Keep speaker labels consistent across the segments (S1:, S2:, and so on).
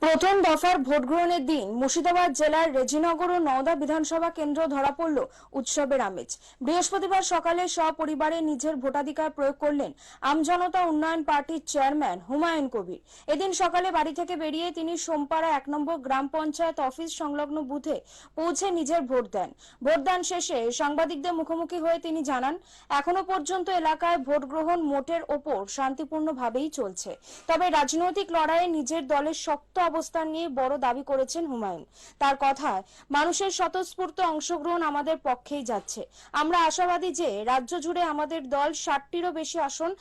S1: প্রথম দফার ভোট গ্রহণের দিন মুর্শিদাবাদ জেলার রেজিনগর ও নওদা বিধানসভা কেন্দ্র ধরা পড়ল উৎসবের আমেজ। বৃহস্পতিবার সকালে সপরিবারে নিজের ভোটাধিকার প্রয়োগ করলেন আমজনতা উন্নয়ন পার্টির চেয়ারম্যান হুমায়ুন কবির। এদিন সকালে বাড়ি থেকে বেরিয়ে তিনি সোমপাড়া 1 নম্বর গ্রাম পঞ্চায়েত অফিস সংলগ্ন বুথে পৌঁছে নিজের ভোট দেন। ভোটদান শেষে সাংবাদিকদের মুখোমুখি হয়ে তিনি জানান, এখনো পর্যন্ত এলাকায় ভোট গ্রহণ মোটের ওপর শান্তিপূর্ণভাবেই চলছে। তবে রাজনৈতিক লড়াইয়ে নিজের দলের শক্ত অবস্থান নিয়ে বড় দাবি করেছেন হুমায়ুন। তার কথায়, মানুষের স্বতঃস্ফূর্ত অংশগ্রহণ আমাদের পক্ষেই যাচ্ছে। আমরা আশাবাদী যে রাজ্য জুড়ে আমাদের দল 60টিরও বেশি আসন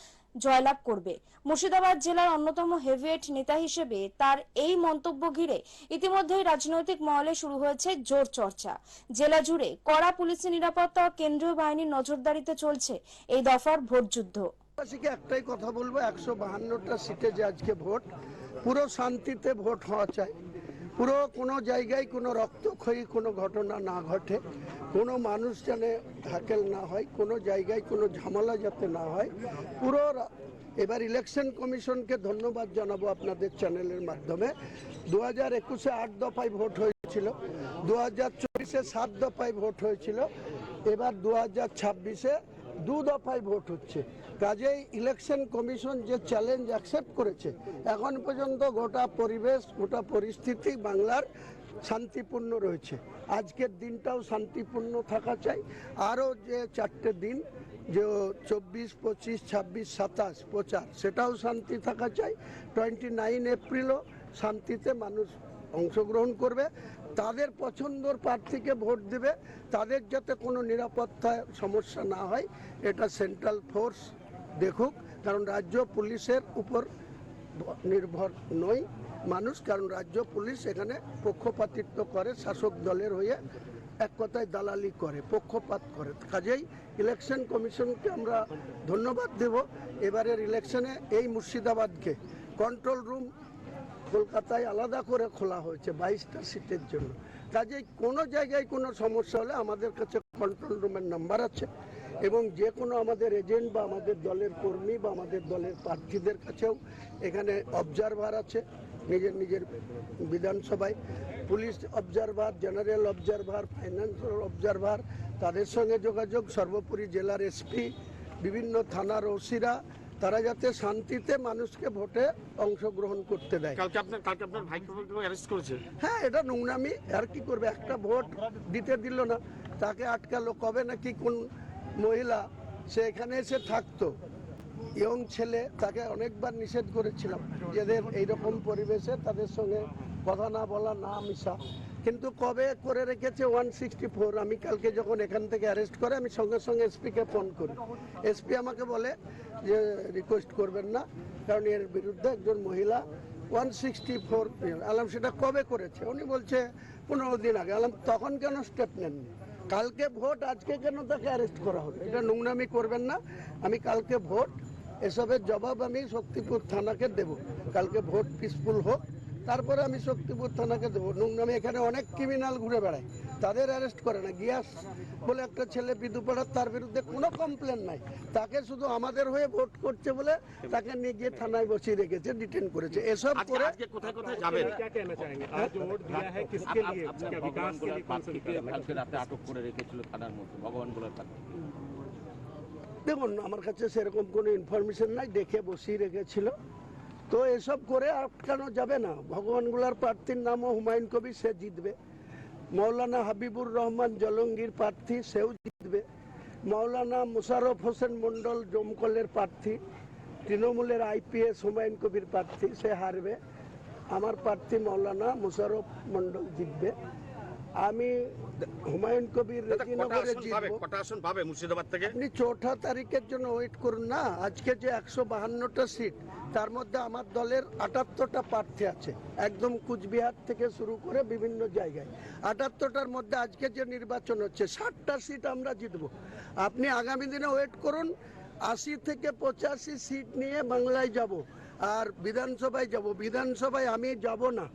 S1: জয়লাভ করবে। মুর্শিদাবাদ জেলার অন্যতম হেভিওয়েট নেতা হিসেবে তার এই মন্তব্য ঘিরে ইতিমধ্যেই রাজনৈতিক মহলে শুরু হয়েছে জোর চর্চা। জেলা জুড়ে কড়া পুলিশি নিরাপত্তা ও কেন্দ্রীয় বাহিনীর নজরদারিতে চলছে এই দফার ভোটযুদ্ধ।
S2: একটাই কথা বলবো, 152টা সিটে যে আজকে ভোট, পুরো শান্তিতে ভোট হওয়া চাই। পুরো কোনো জায়গায় কোনো রক্তক্ষয়ী কোনো ঘটনা না ঘটে, কোনো মানুষ যেন হ্যাকেল না হয়, কোনো জায়গায় কোনো ঝামেলা যাতে না হয়। পুরো এবার ইলেকশন কমিশনকে ধন্যবাদ জানাবো আপনাদের চ্যানেলের মাধ্যমে। 2021-এ 8 দফায় ভোট হয়েছিল, 2024-এ 7 দফায় ভোট হয়েছিল, এবার 2026-এ 2 দফায় ভোট হচ্ছে। কাজেই ইলেকশন কমিশন যে চ্যালেঞ্জ অ্যাকসেপ্ট করেছে, এখন পর্যন্ত গোটা পরিবেশ গোটা পরিস্থিতি বাংলার শান্তিপূর্ণ রয়েছে। আজকের দিনটাও শান্তিপূর্ণ থাকা চাই। আরও যে 4টে দিন, যে 24, 25, 26, 27 প্রচার, সেটাও শান্তি থাকা চাই। 29 এপ্রিলও শান্তিতে মানুষ অংশগ্রহণ করবে, তাদের পছন্দর প্রার্থীকে ভোট দেবে। তাদের যাতে কোনো নিরাপত্তায় সমস্যা না হয়, এটা সেন্ট্রাল ফোর্স দেখুক। কারণ রাজ্য পুলিশের উপর নির্ভর নয় মানুষ, কারণ রাজ্য পুলিশ এখানে পক্ষপাতিত্ব করে, শাসক দলের হয়ে এক কথায় দালালি করে, পক্ষপাত করে। কাজেই ইলেকশন কমিশনকে আমরা ধন্যবাদ দেব। এবারের ইলেকশনে এই মুর্শিদাবাদকে কন্ট্রোল রুম কলকাতায় আলাদা করে খোলা হয়েছে 22টা সিটের জন্য। কাজেই কোনো জায়গায় কোনো সমস্যা হলে আমাদের কাছে কন্ট্রোল রুমের নাম্বার আছে, এবং যে কোনো আমাদের এজেন্ট বা আমাদের দলের কর্মী বা আমাদের দলের প্রার্থীদের কাছেও এখানে অবজারভার আছে। নিজের নিজের বিধানসভায় police observer, general observer, financial observer, তাদের সঙ্গে যোগাযোগ। সর্বোপরি জেলার এসপি, বিভিন্ন থানার ওসিরা, তারা যাতে শান্তিতে মানুষকে ভোটে অংশগ্রহণ করতে দেয়।
S3: কালকে আপনার ভাইকে অ্যারেস্ট করেছে।
S2: হ্যাঁ, এটা নোংরামি। আর কি করবে, একটা ভোট দিতে দিল না, তাকে আটকালো। কবে নাকি কোন মহিলা সে এখানে এসে থাকতো, ইয়ং ছেলে, তাকে অনেকবার নিষেধ করেছিলাম এদের এইরকম পরিবেশে তাদের সঙ্গে কথা না বলা, না মিশা, কিন্তু কবে করে রেখেছে 164। আমি কালকে যখন এখান থেকে অ্যারেস্ট করে, আমি সঙ্গে সঙ্গে এসপিকে ফোন করি। এসপি আমাকে বলে যে রিকোয়েস্ট করবেন না, কারণ এর বিরুদ্ধে একজন মহিলা 164 আলাম। সেটা কবে করেছে? উনি বলছে 15 দিন আগে। আলাম তখন কেন স্টেপ নেননি? কালকে ভোট, আজকে কেন তাকে অ্যারেস্ট করা হলো? এটা নোংরামি করবেন না। আমি কালকে ভোট, এসবের জবাব আমি শক্তিপুর থানাকে দেব। কালকে ভোট পিসফুল হোক, তারপরে আমি শক্তিপুর থানাকে দেবো। নোংরামি, এখানে অনেক ক্রিমিনাল ঘুরে বেড়ায়, তাদের অ্যারেস্ট করে না। গিয়াস বলে একটা ছেলে বিদুপাড়ার, তার বিরুদ্ধে কোনো কমপ্লেন নাই, তাকে শুধু আমাদের হয়ে ভোট করছে বলে তাকে নিয়ে গিয়ে থানায় বসিয়ে রেখেছে, ডিটেন করেছে। এসব করে
S3: কোথায় কোথায় যাবেন? আটক করে রেখেছিল থানার মধ্যে ভগবান বলার।
S2: দেখুন, আমার কাছে সেরকম কোনো ইনফরমেশন নাই, দেখে বসিয়ে রেখেছিল। তো এসব করে আটকানো যাবে না। ভগবানগুলার প্রার্থীর নামও হুমায়ুন কবির, সে জিতবে। মৌলানা হাবিবুর রহমান জলঙ্গির প্রার্থী, সেও জিতবে। মৌলানা মোশাররফ হোসেন মন্ডল জমকলের প্রার্থী, তৃণমূলের আইপিএস হুমায়ুন কবির প্রার্থী, সে হারবে। আমার প্রার্থী মৌলানা মোশাররফ মন্ডল জিতবে। আমি হুমায়ুন কবির রেজিনগরে জিতবো। আপনি 4 তারিখের জন্য ওয়েট করুন না। আজকে যে 152টা সিট, তার মধ্যে আমার দলের 78টা প্রার্থী আছে, একদম কুচবিহার থেকে শুরু করে বিভিন্ন জায়গায়। 78টার মধ্যে আজকে যে নির্বাচন হচ্ছে, 60টা সিট আমরা জিতবো। আপনি আগামী দিনে ওয়েট করুন। 80 থেকে 85 সিট নিয়ে বাংলায় যাব, আর বিধানসভায় যাব। বিধানসভায় আমি যাব না,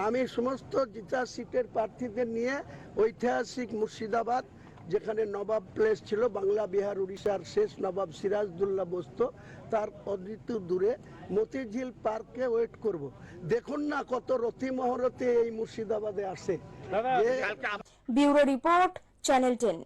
S2: আমি সমস্ত জিতা সিটের প্রার্থীদের নিয়ে ঐতিহাসিক মুর্শিদাবাদ, যেখানে নবাব প্লেস ছিল, বাংলা বিহার উড়িষ্যার শেষ নবাব সিরাজদৌল্লা বসতো, তার অদ্বিতীয় দূরে মতিঝিল পার্কে ওয়েট করব। দেখুন না কত রতি মহরতি এই মুর্শিদাবাদে আসে।
S3: কালকে
S1: ব্যুরো রিপোর্ট, চ্যানেল 10।